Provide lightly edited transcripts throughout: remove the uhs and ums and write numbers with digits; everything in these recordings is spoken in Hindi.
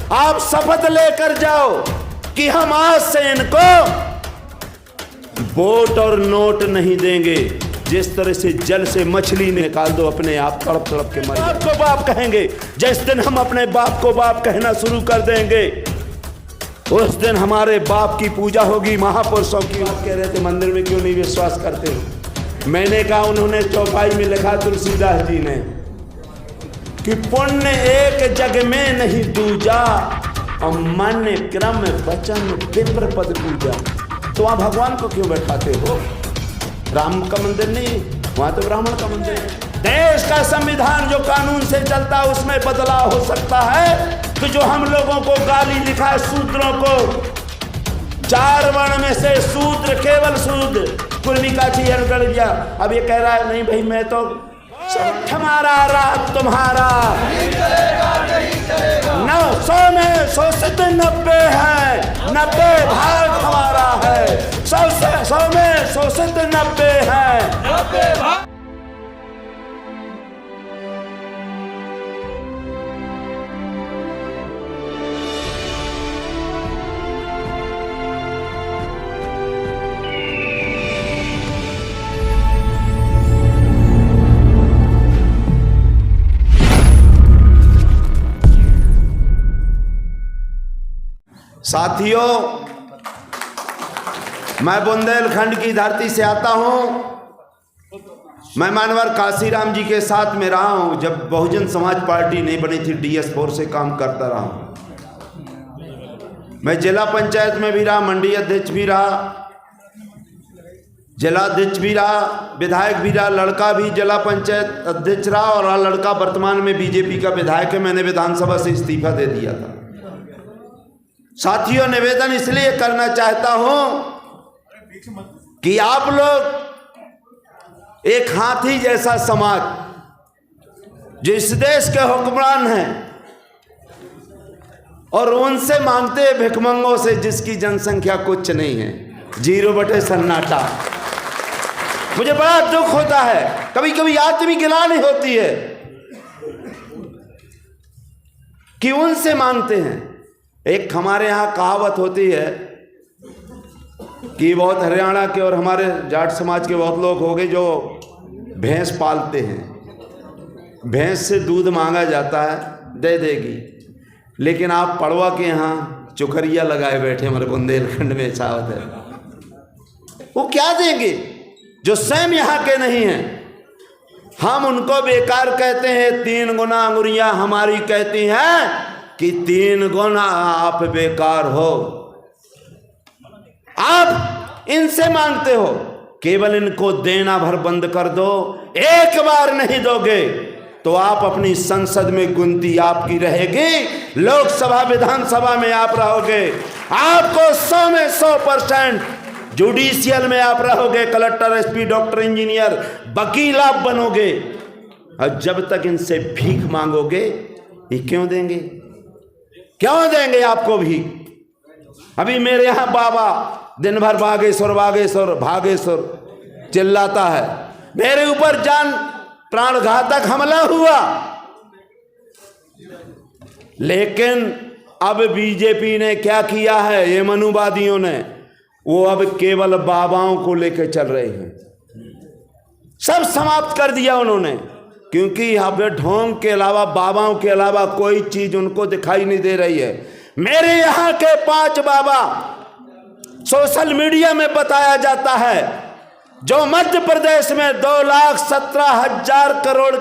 आप शपथ लेकर जाओ कि हम आज से इनको वोट और नोट नहीं देंगे। जिस तरह से जल से मछली निकाल दो, अपने आप तड़प तड़प के मर बाप को बाप कहेंगे। जिस दिन हम अपने बाप को बाप कहना शुरू कर देंगे, उस दिन हमारे बाप की पूजा होगी। महापुरुषों की बात कह रहे थे, मंदिर में क्यों नहीं विश्वास करते हो? मैंने कहा, उन्होंने चौपाई में लिखा तुलसीदास जी ने कि पुण्य एक जग में नहीं दूजा, और मन क्रम वचन विप्र पद पूजा। तो वहां भगवान को क्यों बैठाते हो? राम का मंदिर नहीं, वहां तो ब्राह्मण का मंदिर है। देश का संविधान जो कानून से चलता है उसमें बदलाव हो सकता है। तो जो हम लोगों को गाली लिखा है शूद्रों को, 4 वर्ण में से शूद्र, केवल शूद्र, कुर्मी का चीहर गड़ गया। अब ये कह रहा है नहीं भाई, मैं तो हमारा रात तुम्हारा 900 में 190 है, 90 भाग हमारा है। 100 में 190 है, 90 भाग। साथियों, मैं बुंदेलखंड की धरती से आता हूं। मैं मानवर काशीराम जी के साथ में रहा हूं जब बहुजन समाज पार्टी नहीं बनी थी। DS4 से काम करता रहा हूं। मैं जिला पंचायत में भी रहा, मंडी अध्यक्ष भी रहा, जिला अध्यक्ष भी रहा, विधायक भी रहा, लड़का भी जिला पंचायत अध्यक्ष रहा, और लड़का वर्तमान में BJP का विधायक है। मैंने विधानसभा से इस्तीफा दे दिया था। साथियों, निवेदन इसलिए करना चाहता हूं कि आप लोग एक हाथी जैसा समाज, जो इस देश के हुक्मरान हैं, और उनसे मांगते हैं भिखमंगों से जिसकी जनसंख्या कुछ नहीं है, 0/सन्नाटा। मुझे बड़ा दुख होता है, कभी कभी आत्मी गिलानी होती है कि उनसे मांगते हैं। एक हमारे यहाँ कहावत होती है कि बहुत हरियाणा के और हमारे जाट समाज के बहुत लोग होंगे जो भैंस पालते हैं। भैंस से दूध मांगा जाता है, दे देगी, लेकिन आप पड़वा के यहाँ चुकरिया लगाए बैठे, हमारे बुंदेलखंड में चाहत है, वो क्या देंगे जो स्वयं यहाँ के नहीं हैं। हम उनको बेकार कहते हैं। 3 गुना अंगुरियां हमारी कहती हैं कि 3 गुना आप बेकार हो। आप इनसे मांगते हो, केवल इनको देना भर बंद कर दो। एक बार नहीं दोगे तो आप अपनी संसद में गिनती आपकी रहेगी, लोकसभा विधानसभा में आप रहोगे। आपको 100 में 100% जुडिशियल में आप रहोगे, कलेक्टर, SP, डॉक्टर, इंजीनियर, वकील आप बनोगे। और जब तक इनसे भीख मांगोगे, ये क्यों देंगे? क्यों देंगे आपको भी? अभी मेरे यहां बाबा दिन भर बागेश्वर बागेश्वर भागेश्वर चिल्लाता है। मेरे ऊपर जान प्राणघातक हमला हुआ, लेकिन अब BJP ने क्या किया है, ये मनुवादियों ने, वो अब केवल बाबाओं को लेकर चल रहे हैं। सब समाप्त कर दिया उन्होंने, क्योंकि अब ढोंग के अलावा, बाबाओं के अलावा कोई चीज उनको दिखाई नहीं दे रही है। मेरे यहाँ के 5 बाबा सोशल मीडिया में बताया जाता है, जो मध्य प्रदेश में 2,17,000 करोड़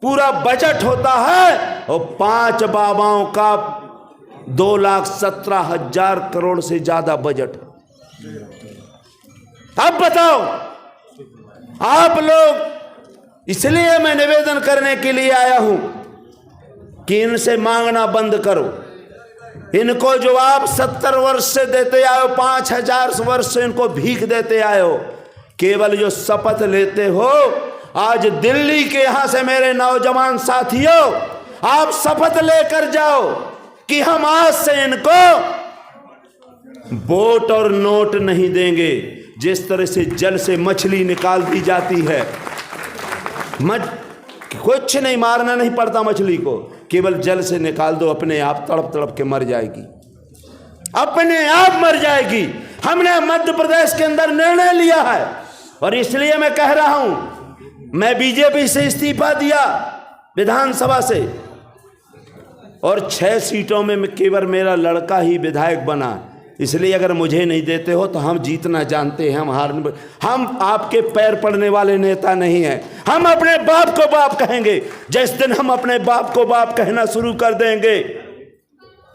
पूरा बजट होता है, और 5 बाबाओं का 2,17,000 करोड़ से ज्यादा बजट। अब बताओ आप लोग, इसलिए मैं निवेदन करने के लिए आया हूं कि इनसे मांगना बंद करो। इनको जो आप 70 वर्ष से देते आए हो, 5,000 वर्ष से इनको भीख देते आए हो, केवल जो शपथ लेते हो, आज दिल्ली के यहां से मेरे नौजवान साथियों, आप शपथ लेकर जाओ कि हम आज से इनको वोट और नोट नहीं देंगे। जिस तरह से जल से मछली निकाल दी जाती है, कुछ नहीं, मारना नहीं पड़ता मछली को, केवल जल से निकाल दो, अपने आप तड़प तड़प के मर जाएगी, अपने आप मर जाएगी। हमने मध्य प्रदेश के अंदर निर्णय लिया है और इसलिए मैं कह रहा हूं, मैं बीजेपी से इस्तीफा दिया विधानसभा से और 6 सीटों में केवल मेरा लड़का ही विधायक बना। इसलिए अगर मुझे नहीं देते हो तो हम जीतना जानते हैं, हम आपके पैर पड़ने वाले नेता नहीं हैं। हम अपने बाप को बाप कहेंगे। जिस दिन हम अपने बाप को बाप कहना शुरू कर देंगे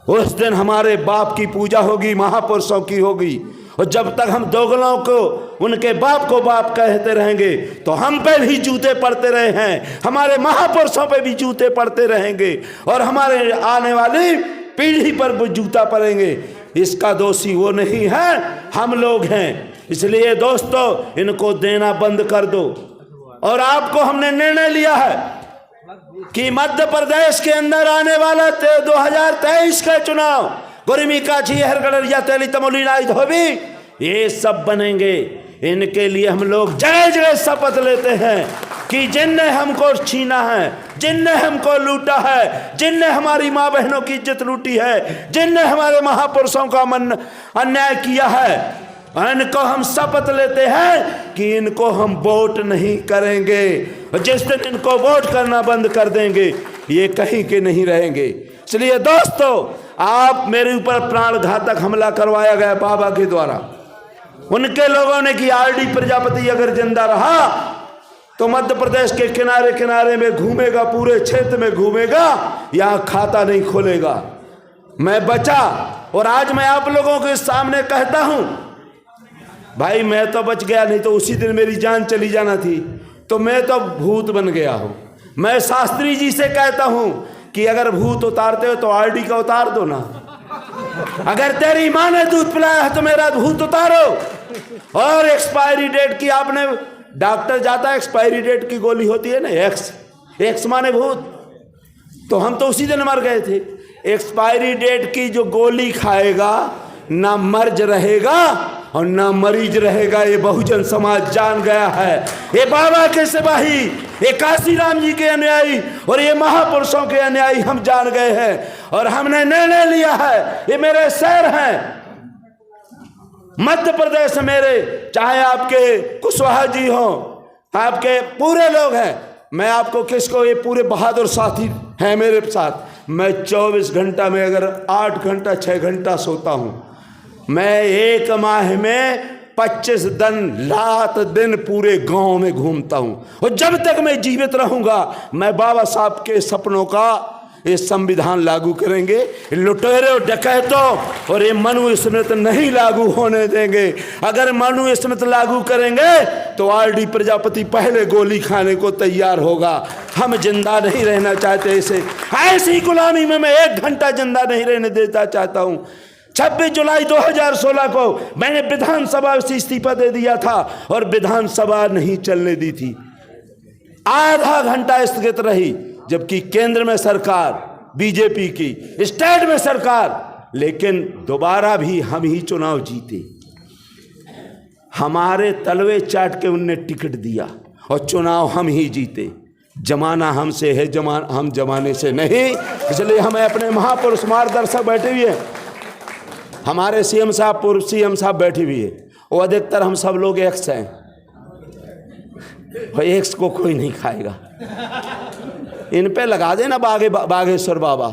उस दिन हमारे बाप की पूजा होगी, महापुरुषों की होगी। और जब तक हम दोगलों को उनके बाप को बाप कहते रहेंगे तो हम पे भी जूते पड़ते रहे हैं, हमारे महापुरुषों पे भी जूते पड़ते रहेंगे और हमारे आने वाली पीढ़ी पर वो जूता पड़ेंगे। इसका दोषी वो नहीं है, हम लोग हैं। इसलिए दोस्तों, इनको देना बंद कर दो। और आपको हमने निर्णय लिया है कि मध्य प्रदेश के अंदर आने वाला 2023 का चुनाव गुरिमी काछी हरगढ़िया तेली तमोली नाई धोबी ये सब बनेंगे। इनके लिए हम लोग जय जय शपथ लेते हैं कि जिनने हमको छीना है, जिनने हमको लूटा है, जिनने हमारी माँ बहनों की इज्जत लूटी है, जिनने हमारे महापुरुषों का अन्याय किया है, इनको हम शपथ लेते हैं कि इनको हम वोट नहीं करेंगे। और जिस दिन इनको वोट करना बंद कर देंगे ये कहीं के नहीं रहेंगे। इसलिए दोस्तों, आप मेरे ऊपर प्राण घातक हमला करवाया गया बाबा के द्वारा। उनके लोगों ने कि आरडी प्रजापति अगर जिंदा रहा तो मध्य प्रदेश के किनारे किनारे में घूमेगा, पूरे क्षेत्र में घूमेगा, यहां खाता नहीं खोलेगा। मैं बचा और आज मैं आप लोगों के सामने कहता हूं, भाई मैं तो बच गया, नहीं तो उसी दिन मेरी जान चली जाना थी। तो मैं तो भूत बन गया हूं। मैं शास्त्री जी से कहता हूं कि अगर भूत उतारते हो तो आरडी का उतार दो ना। अगर तेरी माँ ने दूध पिलाया है तो मेरा भूत उतारो। और एक्सपायरी डेट की आपने, डॉक्टर जाता है एक्सपायरी डेट की गोली होती है ना, एक्स माने भूत, तो हम तो उसी दिन मर गए थे। एक्सपायरी डेट की जो गोली खाएगा ना मर्ज रहेगा और ना मरीज रहेगा, ये बहुजन समाज जान गया है। ये बाबा के सिपाही, ये काशीराम जी के अनुयायी और ये महापुरुषों के अनुयायी हम जान गए हैं और हमने निर्णय लिया है। ये मेरे शहर हैं मध्य प्रदेश मेरे, चाहे आपके कुशवाहा जी हो, आपके पूरे लोग हैं। मैं आपको किसको, ये पूरे बहादुर साथी हैं मेरे साथ। मैं 24 घंटा में अगर 8 घंटा 6 घंटा सोता हूं। मैं 1 माह में 25 रात दिन पूरे गांव में घूमता हूं और जब तक मैं जीवित रहूंगा मैं बाबा साहब के सपनों का ये संविधान लागू करेंगे। लुटेरों, डकैतों और ये मनुस्मृत नहीं लागू होने देंगे। अगर मनुस्मृत लागू करेंगे तो आरडी प्रजापति पहले गोली खाने को तैयार होगा। हम जिंदा नहीं रहना चाहते। ऐसी गुलामी में मैं 1 घंटा जिंदा नहीं रहने देता चाहता हूं। 26 जुलाई 2016 को मैंने विधानसभा से इस्तीफा दे दिया था और विधानसभा नहीं चलने दी थी। आधा घंटा स्थगित रही, जबकि केंद्र में सरकार बीजेपी की, स्टेट में सरकार, लेकिन दोबारा भी हम ही चुनाव जीते। हमारे तलवे चाट के उनने टिकट दिया और चुनाव हम ही जीते। जमाना हमसे है, हम जमाने से नहीं। इसलिए हमें अपने महापुरुष मार्गदर्शक बैठे हुए हैं, हमारे सीएम साहब, पूर्व सीएम साहब बैठे हुए हैं, वो अधिकतर हम सब लोग एक्स हैं। भाई एक्स को कोई नहीं खाएगा। इन पे लगा देना बागेश्वर बाबा,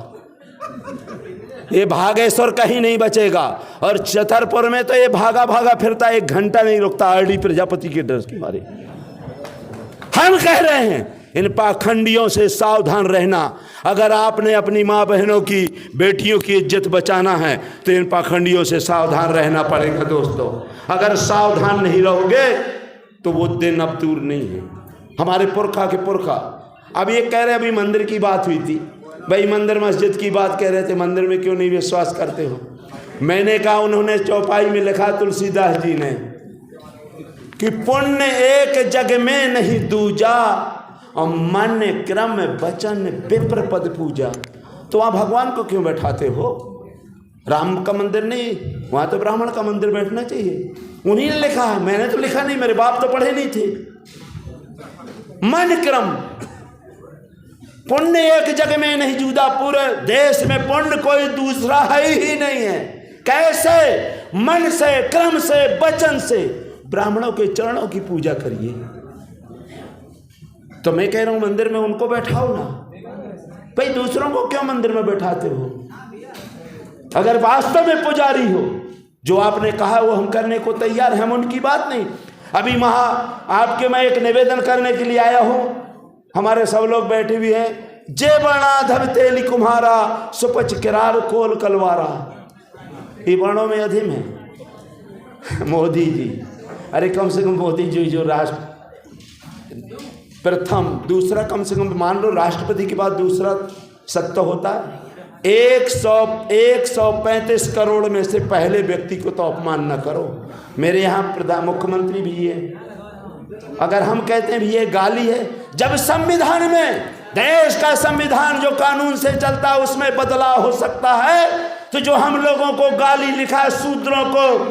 ये भागेश्वर कहीं नहीं बचेगा। और छतरपुर में तो ये भागा भागा फिरता, 1 घंटा नहीं रुकता आरडी प्रजापति के डर के मारे। हम कह रहे हैं इन पाखंडियों से सावधान रहना। अगर आपने अपनी माँ बहनों की, बेटियों की इज्जत बचाना है तो इन पाखंडियों से सावधान रहना पड़ेगा दोस्तों। अगर सावधान नहीं रहोगे तो वो दिन अब दूर नहीं है। हमारे पुरखा के पुरखा, अब ये कह रहे, अभी मंदिर की बात हुई थी, भाई मंदिर मस्जिद की बात कह रहे थे, मंदिर में क्यों नहीं विश्वास करते हो? मैंने कहा, उन्होंने चौपाई में लिखा तुलसीदास जी ने कि पुण्य एक जग में नहीं दूजा और मन क्रम वचन विप्र पद पूजा। तो वहाँ भगवान को क्यों बैठाते हो? राम का मंदिर नहीं, वहाँ तो ब्राह्मण का मंदिर बैठना चाहिए। उन्हीं ने लिखा है, मैंने तो लिखा नहीं, मेरे बाप तो पढ़े नहीं थे। मन क्रम, पुण्य एक जगह में नहीं जुदा, पूरे देश में पुण्य कोई दूसरा है ही नहीं है। कैसे? मन से, क्रम से, वचन से ब्राह्मणों के चरणों की पूजा करिए। तो मैं कह रहा हूं मंदिर में उनको बैठाओ ना भाई, दूसरों को क्यों मंदिर में बैठाते हो? अगर वास्तव में पुजारी हो, जो आपने कहा वो हम करने को तैयार हैं, हम उनकी बात नहीं। अभी आपके मैं एक निवेदन करने के लिए आया हूं, हमारे सब लोग बैठे हुए हैं। जे बणा धब तेली कुम्हारा, सुपच किरार कोल कलवारा। ये वर्णों में अधीम है। मोदी जी, अरे कम से कम मोदी जी जो राष्ट्र प्रथम, दूसरा कम से कम मान लो राष्ट्रपति के बाद दूसरा सत्ता होता है। 135 करोड़ में से पहले व्यक्ति को तो अपमान न करो। मेरे यहाँ मुख्यमंत्री भी है। अगर हम कहते हैं भी ये गाली है, जब संविधान में, देश का संविधान जो कानून से चलता है उसमें बदलाव हो सकता है, तो जो हम लोगों को गाली लिखा है शूद्रों को,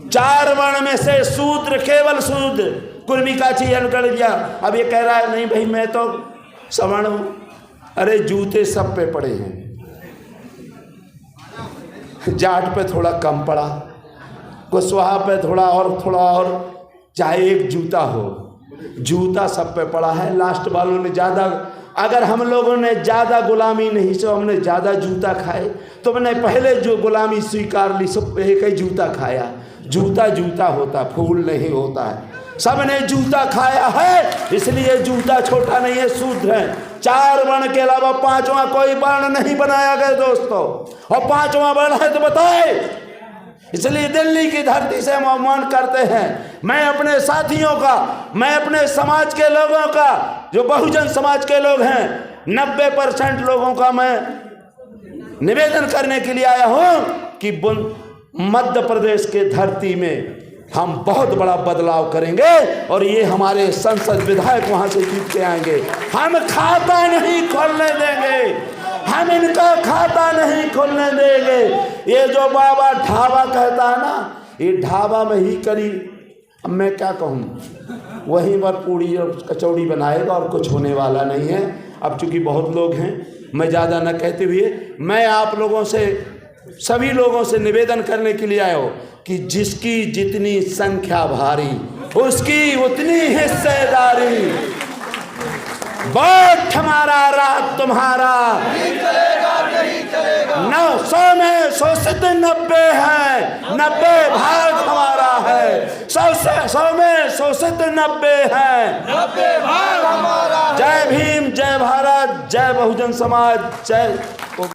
4 वर्ण में से शूद्र, केवल शूद्र, कुर्मी का चीज कर दिया। अब ये कह रहा है नहीं भाई मैं तो सवर्ण हूं। अरे जूते सब पे पड़े हैं, जाट पे थोड़ा कम पड़ा, कुशवाहा पे थोड़ा और, चाहे एक जूता हो, जूता सब पे पड़ा है। लास्ट वालों ने ज़्यादा, अगर हम लोगों ने ज़्यादा गुलामी नहीं सो हमने ज़्यादा जूता खाए, तो मैंने पहले जो गुलामी स्वीकार ली सब एक ही जूता खाया। जूता जूता होता, फूल नहीं होता है। सबने जूता खाया है, इसलिए जूता छोटा नहीं है, शूद्र है। 4 वर्ण के अलावा 5वां कोई वर्ण नहीं बनाया गया दोस्तों, और 5वां वर्ण है तो बताए। इसलिए दिल्ली की धरती से हम अवमान करते हैं। मैं अपने साथियों का, मैं अपने समाज के लोगों का, जो बहुजन समाज के लोग हैं, 90% लोगों का मैं निवेदन करने के लिए आया हूं कि मध्य प्रदेश के धरती में हम बहुत बड़ा बदलाव करेंगे, और ये हमारे संसद विधायक वहां से जीत के आएंगे। हम खाता नहीं खोलने देंगे, हम इनका खाता नहीं खोलने देंगे। ये जो बाबा ढाबा कहता है ना, ये ढाबा में ही करी, अब मैं क्या कहूँ, वहीं पर पूड़ी और कचौड़ी बनाएगा और कुछ होने वाला नहीं है। अब चूंकि बहुत लोग हैं, मैं ज़्यादा न कहते हुए मैं आप लोगों से, सभी लोगों से निवेदन करने के लिए आया हूँ कि जिसकी जितनी संख्या भारी उसकी उतनी हिस्सेदारी। वोट हमारा, रात तुम्हारा। 900 में शोषित 90 है, 90 भाग हमारा है। 100 में शोषित 90 है, 90 भाग हमारा। जय भीम, जय भारत, जय बहुजन समाज, जय।